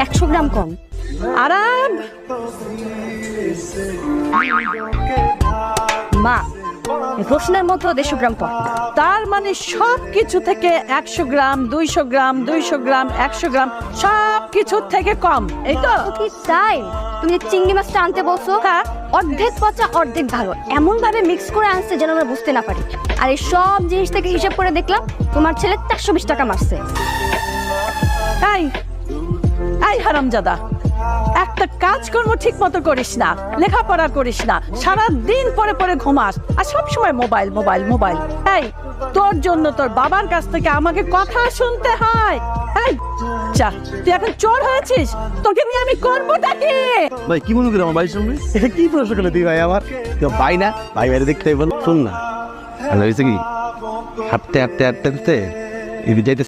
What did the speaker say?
একশো গ্রাম কম। আরাম। মা, এই প্রশ্নের মতো 150 গ্রাম কম। তার মানে সব কিছু থেকে 100 গ্রাম, 200 গ্রাম, 200 গ্রাম, 100 গ্রাম সব কিছুর থেকে কম, এই তো? কি তাই? তুমি যে চিংড়ি মাছটা আনতে বলছো, হ্যাঁ। অর্ধেক পচা অর্ধেক ভালো, এমন ভাবে মিক্স করে আনছে যেন আমরা বুঝতে না পারি। আর এই সব জিনিস থেকে হিসাব করে দেখলাম তোমার ছেলে 420 টাকা মারছে। এই এই হারামজাদা, একটা কাজকর্ম ঠিক মতো করিস না, লেখাপড়া করিস না, সারা দিন পরে পরে ঘুমাস আর সব সময় মোবাইল মোবাইল মোবাইল। এই তোর জন্য তোর বাবার কাছ থেকে আমাকে কথা শুনতে হয়। এই যা, তুই এখন চোর হয়েছিস, তোকে নিয়ে আমি করবোটা কি? ভাই কি মনে করি আমার ভাইয়ের সঙ্গে এটা কি প্রশ্ন করলে তুই ভাই আমার ভাই না ভাই বাইরে দেখতে বল শোন না হয়েছে কি হাঁটতে হাঁটতে হাঁটতে হাঁটতে যাইতে